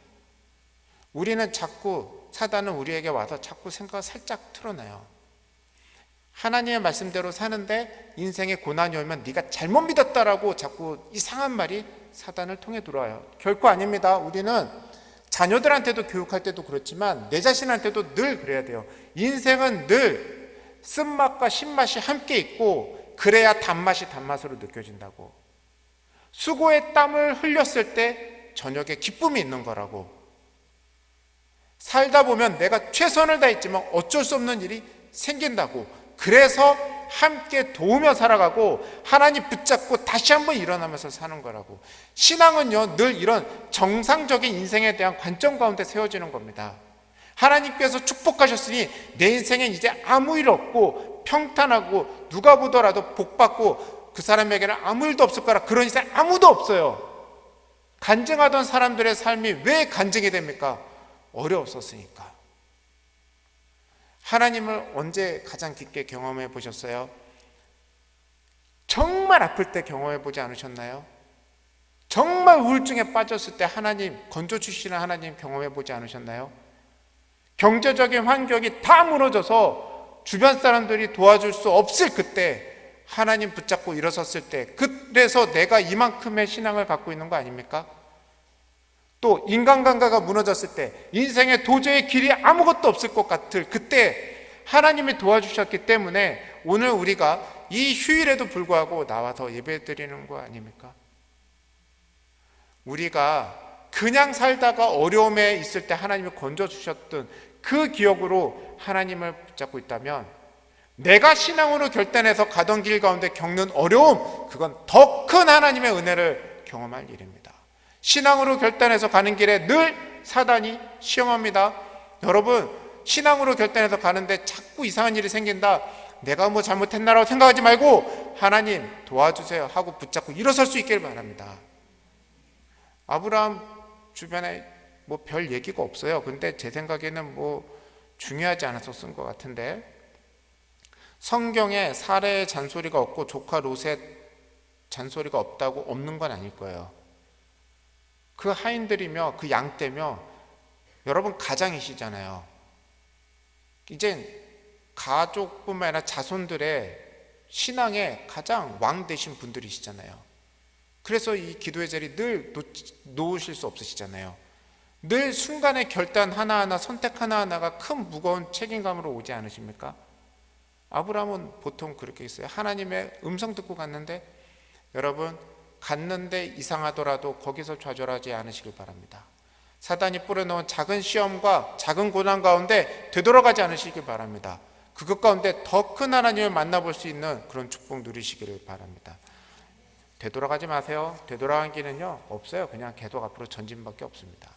우리는 자꾸, 사단은 우리에게 와서 자꾸 생각을 살짝 틀어놔요. 하나님의 말씀대로 사는데 인생에 고난이 오면 네가 잘못 믿었다라고 자꾸 이상한 말이 사단을 통해 들어와요. 결코 아닙니다. 우리는 자녀들한테도 교육할 때도 그렇지만 내 자신한테도 늘 그래야 돼요. 인생은 늘 쓴맛과 신맛이 함께 있고 그래야 단맛이 단맛으로 느껴진다고. 수고의 땀을 흘렸을 때 저녁에 기쁨이 있는 거라고. 살다 보면 내가 최선을 다했지만 어쩔 수 없는 일이 생긴다고. 그래서 함께 도우며 살아가고 하나님 붙잡고 다시 한번 일어나면서 사는 거라고. 신앙은요, 늘 이런 정상적인 인생에 대한 관점 가운데 세워지는 겁니다. 하나님께서 축복하셨으니 내 인생엔 이제 아무 일 없고 평탄하고 누가 보더라도 복받고 그 사람에게는 아무 일도 없을 거라. 그런 인생 아무도 없어요. 간증하던 사람들의 삶이 왜 간증이 됩니까? 어려웠었으니까. 하나님을 언제 가장 깊게 경험해 보셨어요? 정말 아플 때 경험해 보지 않으셨나요? 정말 우울증에 빠졌을 때 하나님 건져주시는 하나님 경험해 보지 않으셨나요? 경제적인 환경이 다 무너져서 주변 사람들이 도와줄 수 없을 그때 하나님 붙잡고 일어섰을 때, 그래서 내가 이만큼의 신앙을 갖고 있는 거 아닙니까? 또 인간관계가 무너졌을 때, 인생에 도저히 길이 아무것도 없을 것 같을 그때 하나님이 도와주셨기 때문에 오늘 우리가 이 휴일에도 불구하고 나와서 예배드리는 거 아닙니까? 우리가 그냥 살다가 어려움에 있을 때 하나님이 건져주셨던 그 기억으로 하나님을 붙잡고 있다면, 내가 신앙으로 결단해서 가던 길 가운데 겪는 어려움, 그건 더 큰 하나님의 은혜를 경험할 일입니다. 신앙으로 결단해서 가는 길에 늘 사단이 시험합니다. 여러분, 신앙으로 결단해서 가는데 자꾸 이상한 일이 생긴다, 내가 뭐 잘못했나라고 생각하지 말고 하나님 도와주세요 하고 붙잡고 일어설 수 있기를 바랍니다. 아브라함 주변에 뭐 별 얘기가 없어요. 근데 제 생각에는 뭐 중요하지 않아서 쓴 것 같은데, 성경에 사례의 잔소리가 없고 조카 롯의 잔소리가 없다고 없는 건 아닐 거예요. 그 하인들이며 그 양떼며 여러분 가장이시잖아요. 이젠 가족뿐만 아니라 자손들의 신앙의 가장 왕 되신 분들이시잖아요. 그래서 이 기도의 자리 늘 놓으실 수 없으시잖아요. 늘 순간의 결단 하나하나, 선택 하나하나가 큰 무거운 책임감으로 오지 않으십니까? 아브라함은 보통 그렇게 했어요. 하나님의 음성 듣고 갔는데, 여러분 갔는데 이상하더라도 거기서 좌절하지 않으시길 바랍니다. 사단이 뿌려놓은 작은 시험과 작은 고난 가운데 되돌아가지 않으시길 바랍니다. 그것 가운데 더 큰 하나님을 만나볼 수 있는 그런 축복 누리시기를 바랍니다. 되돌아가지 마세요. 되돌아간 길은요 없어요. 그냥 계속 앞으로 전진밖에 없습니다.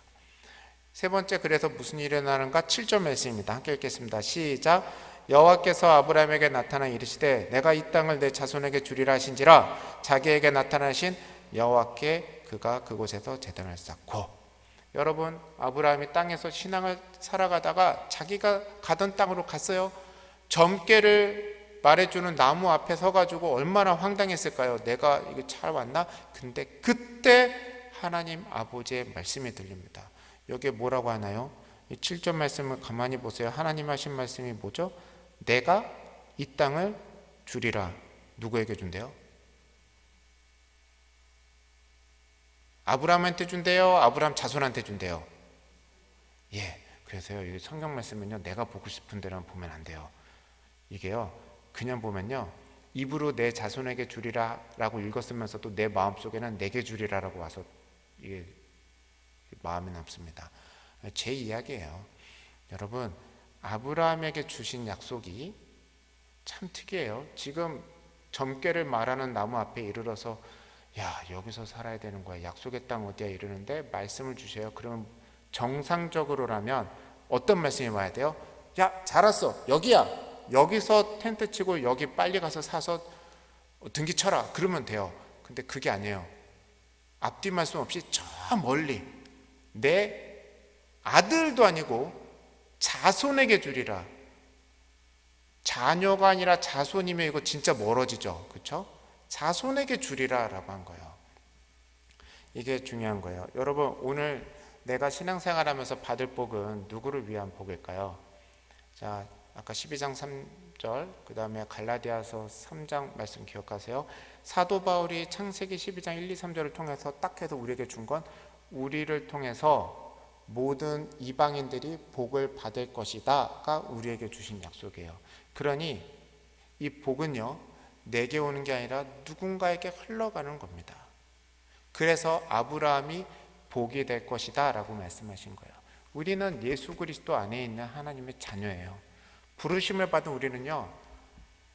세 번째, 그래서 무슨 일이 일어나는가? 7절 말씀입니다. 함께 읽겠습니다. 시작. 여호와께서 아브라함에게 나타나 이르시되 내가 이 땅을 내 자손에게 주리라 하신지라. 자기에게 나타나신 여호와께 그가 그곳에서 제단을 쌓고. 여러분, 아브라함이 땅에서 신앙을 살아가다가 자기가 가던 땅으로 갔어요. 점괘를 말해주는 나무 앞에 서가지고 얼마나 황당했을까요? 내가 이거 잘 왔나? 근데 그때 하나님 아버지의 말씀이 들립니다. 여기에 뭐라고 하나요? 이 7절 말씀을 가만히 보세요. 하나님 하신 말씀이 뭐죠? 내가 이 땅을 주리라. 누구에게 준대요? 아브라함한테 준대요? 아브라함 자손한테 준대요? 예, 그래서요, 이 성경 말씀은요, 내가 보고 싶은 데만 보면 안 돼요. 이게요, 그냥 보면요, 입으로 내 자손에게 주리라 라고 읽었으면서도 내 마음속에는 내게 주리라 라고 와서 이게 마음에 남습니다. 제 이야기예요. 여러분, 아브라함에게 주신 약속이 참 특이해요. 지금 점괘를 말하는 나무 앞에 이르러서 야, 여기서 살아야 되는 거야. 약속의 땅 어디야? 이러는데 말씀을 주셔요. 그러면 정상적으로라면 어떤 말씀이 와야 돼요? 야, 잘 왔어. 여기야. 여기서 텐트 치고 여기 빨리 가서 사서 등기 쳐라. 그러면 돼요. 근데 그게 아니에요. 앞뒤 말씀 없이 저 멀리 내 아들도 아니고 자손에게 주리라. 자녀가 아니라 자손이면 이거 진짜 멀어지죠. 그렇죠? 자손에게 주리라 라고 한 거예요. 이게 중요한 거예요. 여러분, 오늘 내가 신앙생활하면서 받을 복은 누구를 위한 복일까요? 자, 아까 12장 3절, 그 다음에 갈라디아서 3장 말씀 기억하세요. 사도 바울이 창세기 12장 1, 2, 3절을 통해서 딱 해서 우리에게 준 건 우리를 통해서 모든 이방인들이 복을 받을 것이다가 우리에게 주신 약속이에요. 그러니 이 복은요, 내게 오는 게 아니라 누군가에게 흘러가는 겁니다. 그래서 아브라함이 복이 될 것이다 라고 말씀하신 거예요. 우리는 예수 그리스도 안에 있는 하나님의 자녀예요. 부르심을 받은 우리는요,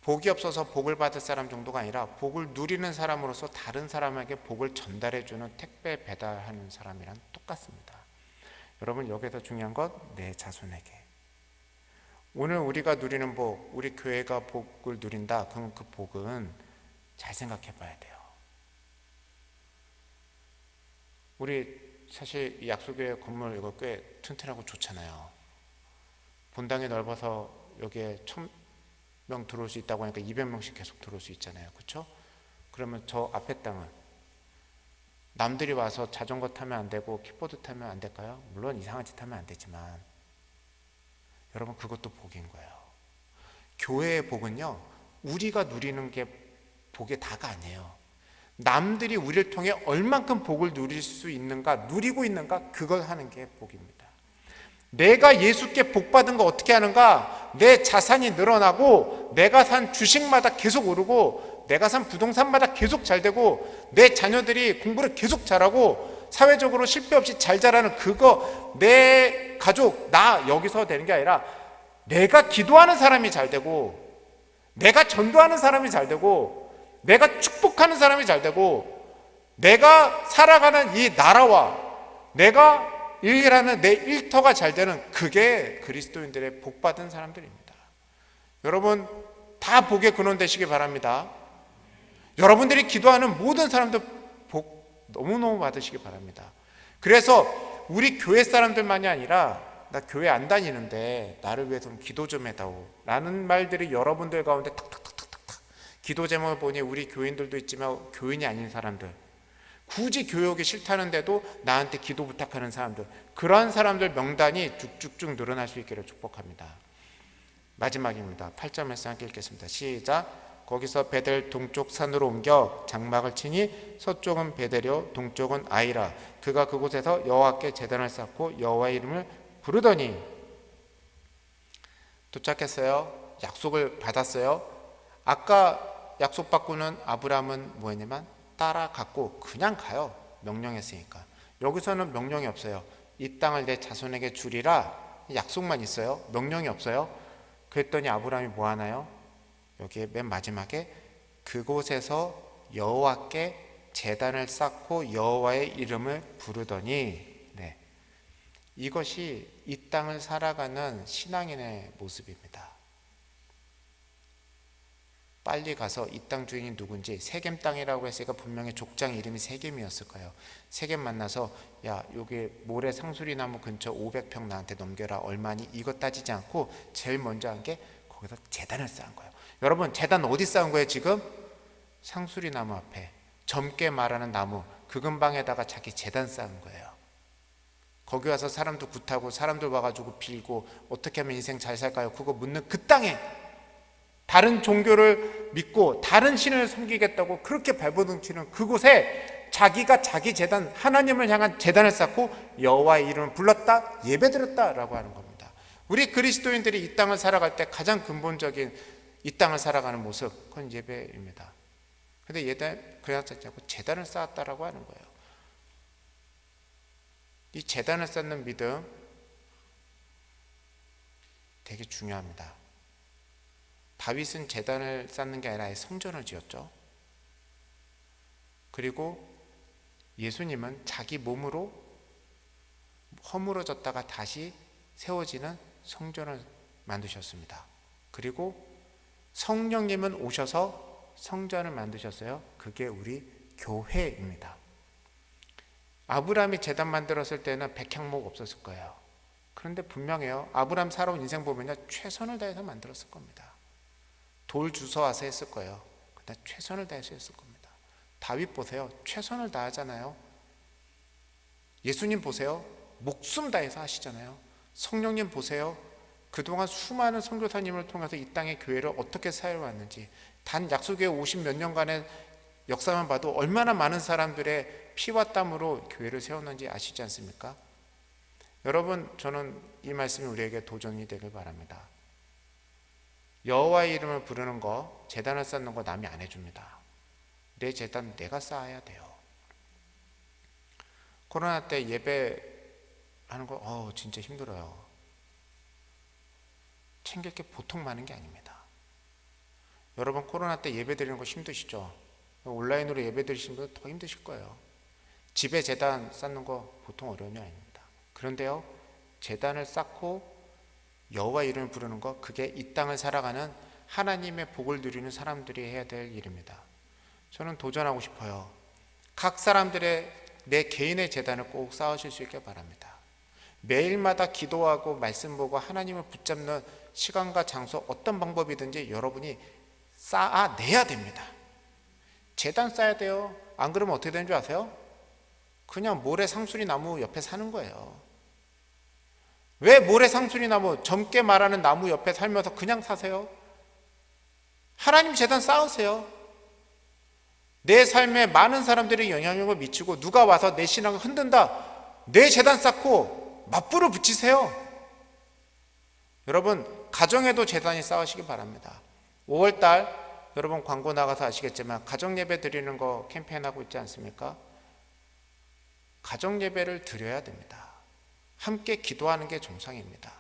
복이 없어서 복을 받을 사람 정도가 아니라 복을 누리는 사람으로서 다른 사람에게 복을 전달해주는 택배 배달하는 사람이랑 똑같습니다. 여러분, 여기서 중요한 건 내 자손에게. 오늘 우리가 누리는 복, 우리 교회가 복을 누린다. 그럼 그 복은 잘 생각해 봐야 돼요. 우리 사실 약속교회 건물 이거 꽤 튼튼하고 좋잖아요. 본당이 넓어서 여기에 1000명 들어올 수 있다고 하니까 200명씩 계속 들어올 수 있잖아요. 그렇죠? 그러면 저 앞에 땅은 남들이 와서 자전거 타면 안 되고 킥보드 타면 안 될까요? 물론 이상한 짓 하면 안 되지만 여러분, 그것도 복인 거예요. 교회의 복은요, 우리가 누리는 게 복의 다가 아니에요. 남들이 우리를 통해 얼만큼 복을 누릴 수 있는가, 누리고 있는가, 그걸 하는 게 복입니다. 내가 예수께 복 받은 거 어떻게 하는가? 내 자산이 늘어나고 내가 산 주식마다 계속 오르고 내가 산 부동산마다 계속 잘 되고 내 자녀들이 공부를 계속 잘하고 사회적으로 실패 없이 잘 자라는 그거, 내 가족, 나 여기서 되는 게 아니라 내가 기도하는 사람이 잘 되고 내가 전도하는 사람이 잘 되고 내가 축복하는 사람이 잘 되고 내가 살아가는 이 나라와 내가 일하는 내 일터가 잘 되는, 그게 그리스도인들의 복받은 사람들입니다. 여러분, 다 복의 근원 되시기 바랍니다. 여러분들이 기도하는 모든 사람들 복 너무너무 받으시기 바랍니다. 그래서 우리 교회 사람들만이 아니라 나 교회 안 다니는데 나를 위해서 기도 좀 해다오 라는 말들이 여러분들 가운데 탁탁탁탁탁, 기도 제목을 보니 우리 교인들도 있지만 교인이 아닌 사람들, 굳이 교육이 싫다는데도 나한테 기도 부탁하는 사람들, 그러한 사람들 명단이 쭉쭉쭉 늘어날 수 있기를 축복합니다. 마지막입니다. 8절에서 함께 읽겠습니다. 시작. 거기서 베델 동쪽 산으로 옮겨 장막을 치니 서쪽은 베델이요 동쪽은 아이라. 그가 그곳에서 여호와께 제단을 쌓고 여호와의 이름을 부르더니. 도착했어요. 약속을 받았어요. 아까 약속받고는 아브라함은 뭐 했냐면 따라갔고 그냥 가요. 명령했으니까. 여기서는 명령이 없어요. 이 땅을 내 자손에게 주리라 약속만 있어요. 명령이 없어요. 그랬더니 아브라함이 뭐 하나요? 여기에 맨 마지막에 그곳에서 여호와께 제단을 쌓고 여호와의 이름을 부르더니, 네, 이것이 이 땅을 살아가는 신앙인의 모습입니다. 빨리 가서 이 땅 주인이 누군지, 세겜 땅이라고 했으니까 분명히 족장 이름이 세겜이었을 거예요. 세겜 만나서 야, 여기 모래 상수리나무 근처 500평 나한테 넘겨라. 얼마니? 이거 따지지 않고 제일 먼저 한 게 거기서 제단을 쌓은 거예요. 여러분, 제단 어디 쌓은 거예요 지금? 상수리나무 앞에, 젊게 말하는 나무 그 근방에다가 자기 제단 쌓은 거예요. 거기 와서 사람도 굿하고 사람들 와가지고 빌고 어떻게 하면 인생 잘 살까요? 그거 묻는 그 땅에 다른 종교를 믿고 다른 신을 섬기겠다고 그렇게 발버둥치는 그곳에 자기가 자기 제단, 하나님을 향한 제단을 쌓고 여호와의 이름을 불렀다, 예배드렸다라고 하는 겁니다. 우리 그리스도인들이 이 땅을 살아갈 때 가장 근본적인 이 땅을 살아가는 모습, 그건 예배입니다. 근데 예배 그냥 쌓지 않고 제단을 쌓았다라고 하는 거예요. 이 제단을 쌓는 믿음 되게 중요합니다. 다윗은 제단을 쌓는 게 아니라 성전을 지었죠. 그리고 예수님은 자기 몸으로 허물어졌다가 다시 세워지는 성전을 만드셨습니다. 그리고 성령님은 오셔서 성전을 만드셨어요. 그게 우리 교회입니다. 아브라함이 제단 만들었을 때는 백향목 없었을 거예요. 그런데 분명해요. 아브라함 살아온 인생 보면요, 최선을 다해서 만들었을 겁니다. 돌 주워와서 했을 거예요. 근데 최선을 다해서 했을 겁니다. 다윗 보세요. 최선을 다하잖아요. 예수님 보세요. 목숨 다해서 하시잖아요. 성령님 보세요. 그동안 수많은 선교사님을 통해서 이 땅의 교회를 어떻게 사용해왔는지, 단 약속의 50 몇 년간의 역사만 봐도 얼마나 많은 사람들의 피와 땀으로 교회를 세웠는지 아시지 않습니까? 여러분, 저는 이 말씀이 우리에게 도전이 되길 바랍니다. 여호와의 이름을 부르는 거, 제단을 쌓는 거 남이 안 해줍니다. 내 제단 내가 쌓아야 돼요. 코로나 때 예배하는 거 진짜 힘들어요. 챙길 게 보통 많은 게 아닙니다. 여러분 코로나 때 예배 드리는 거 힘드시죠? 온라인으로 예배 드리시는 분들 더 힘드실 거예요. 집에 제단 쌓는 거 보통 어려운 일 아닙니다. 그런데요, 제단을 쌓고 여호와 이름을 부르는 거, 그게 이 땅을 살아가는 하나님의 복을 누리는 사람들이 해야 될 일입니다. 저는 도전하고 싶어요. 각 사람들의 내 개인의 제단을 꼭 쌓으실 수 있게 바랍니다. 매일마다 기도하고 말씀 보고 하나님을 붙잡는 시간과 장소, 어떤 방법이든지 여러분이 쌓아내야 됩니다. 제단 쌓아야 돼요. 안 그러면 어떻게 되는 줄 아세요? 그냥 모래 상수리 나무 옆에 사는 거예요. 왜 모래 상수리 나무, 젊게 말하는 나무 옆에 살면서 그냥 사세요? 하나님 제단 쌓으세요. 내 삶에 많은 사람들이 영향력을 미치고 누가 와서 내 신앙을 흔든다, 내 제단 쌓고 맞불을 붙이세요. 여러분 가정에도 제단이 쌓으시기 바랍니다. 5월달 여러분 광고 나가서 아시겠지만 가정예배 드리는 거 캠페인하고 있지 않습니까? 가정예배를 드려야 됩니다. 함께 기도하는 게 정상입니다.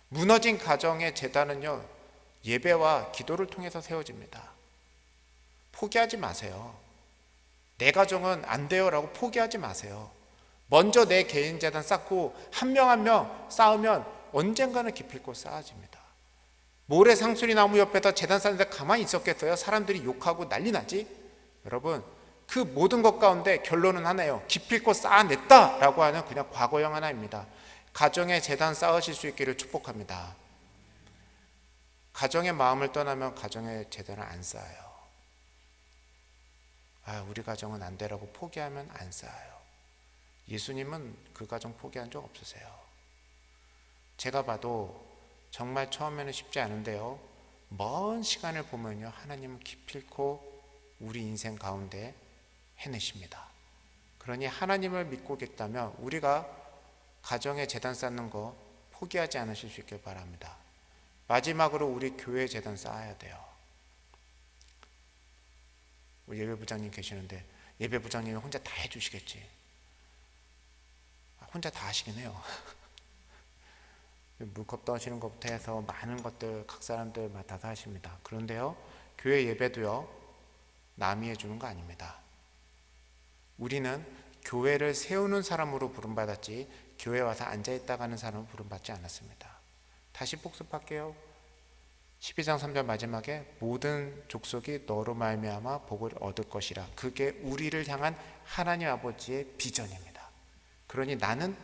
무너진 가정의 제단은요, 예배와 기도를 통해서 세워집니다. 포기하지 마세요. 내 가정은 안 돼요 라고 포기하지 마세요. 먼저 내 개인 제단 쌓고 한 명 한 명 쌓으면 언젠가는 기필코 쌓아집니다. 모래 상수리 나무 옆에다 제단 쌓는데 가만히 있었겠어요? 사람들이 욕하고 난리 나지? 여러분 그 모든 것 가운데 결론은 하나예요. 기필코 쌓아냈다라고 하는 그냥 과거형 하나입니다. 가정에 제단 쌓으실 수 있기를 축복합니다. 가정의 마음을 떠나면 가정의 제단을 안 쌓아요. 우리 가정은 안 되라고 포기하면 안 쌓아요. 예수님은 그 가정 포기한 적 없으세요. 제가 봐도 정말 처음에는 쉽지 않은데요, 먼 시간을 보면요, 하나님은 기필코 우리 인생 가운데 해내십니다. 그러니 하나님을 믿고 있다면 우리가 가정에 제단 쌓는 거 포기하지 않으실 수 있길 바랍니다. 마지막으로 우리 교회 제단 쌓아야 돼요. 우리 예배부장님 계시는데 예배부장님이 혼자 다 해주시겠지? 혼자 다 하시긴 해요. 물컵 떠시는 것부터 해서 많은 것들 각 사람들 맡아서 하십니다. 그런데요, 교회 예배도요, 남이 해주는 거 아닙니다. 우리는 교회를 세우는 사람으로 부름받았지 교회 와서 앉아있다 가는 사람으로 부름받지 않았습니다. 다시 복습할게요. 12장 3절 마지막에 모든 족속이 너로 말미암아 복을 얻을 것이라. 그게 우리를 향한 하나님 아버지의 비전입니다. 그러니 나는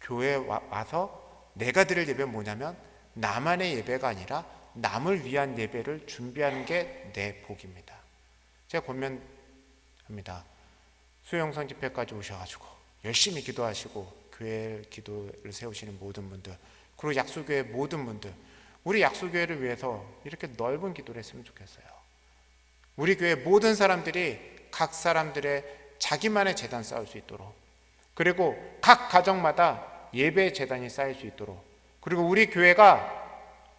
교회에 와서 내가 드릴 예배는 뭐냐면 나만의 예배가 아니라 남을 위한 예배를 준비하는 게 내 복입니다. 제가 권면합니다. 수요영상 집회까지 오셔가지고 열심히 기도하시고 교회 기도를 세우시는 모든 분들, 그리고 약수교회 모든 분들, 우리 약수교회를 위해서 이렇게 넓은 기도를 했으면 좋겠어요. 우리 교회 모든 사람들이 각 사람들의 자기만의 제단 쌓을 수 있도록, 그리고 각 가정마다 예배 제단이 쌓일 수 있도록, 그리고 우리 교회가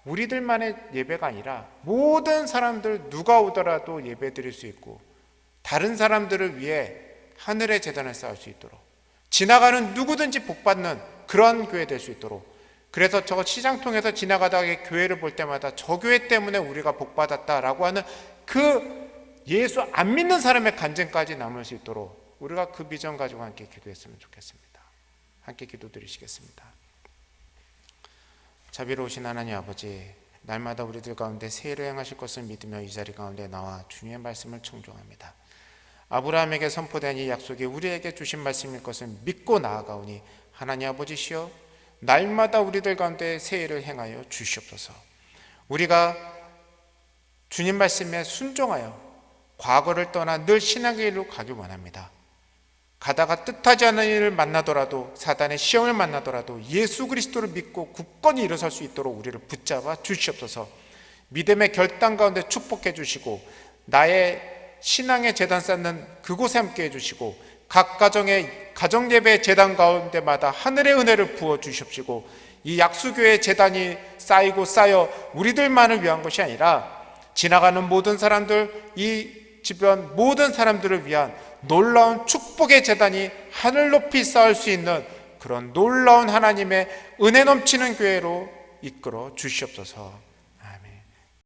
우리들만의 예배가 아니라 모든 사람들 누가 오더라도 예배 드릴 수 있고 다른 사람들을 위해 하늘의 제단을 쌓을 수 있도록, 지나가는 누구든지 복받는 그런 교회 될 수 있도록. 그래서 저 시장 통해서 지나가다가 교회를 볼 때마다 저 교회 때문에 우리가 복받았다라고 하는 그 예수 안 믿는 사람의 간증까지 남을 수 있도록 우리가 그 비전 가지고 함께 기도했으면 좋겠습니다. 함께 기도드리시겠습니다. 자비로우신 하나님 아버지, 날마다 우리들 가운데 세일을 행하실 것을 믿으며 이 자리 가운데 나와 주님의 말씀을 청종합니다. 아브라함에게 선포된 이 약속이 우리에게 주신 말씀일 것을 믿고 나아가오니 하나님 아버지시여, 날마다 우리들 가운데 세일을 행하여 주시옵소서. 우리가 주님 말씀에 순종하여 과거를 떠나 늘 신앙의 길로 가길 원합니다. 가다가 뜻하지 않은 일을 만나더라도, 사단의 시험을 만나더라도 예수 그리스도를 믿고 굳건히 일어설 수 있도록 우리를 붙잡아 주시옵소서. 믿음의 결단 가운데 축복해 주시고 나의 신앙의 제단 쌓는 그곳에 함께 해주시고 각 가정의 가정예배 제단 가운데마다 하늘의 은혜를 부어 주십시고, 이 약수교회 제단이 쌓이고 쌓여 우리들만을 위한 것이 아니라 지나가는 모든 사람들, 이 주변 모든 사람들을 위한 놀라운 축복의 재단이 하늘 높이 쌓을 수 있는 그런 놀라운 하나님의 은혜 넘치는 교회로 이끌어 주시옵소서.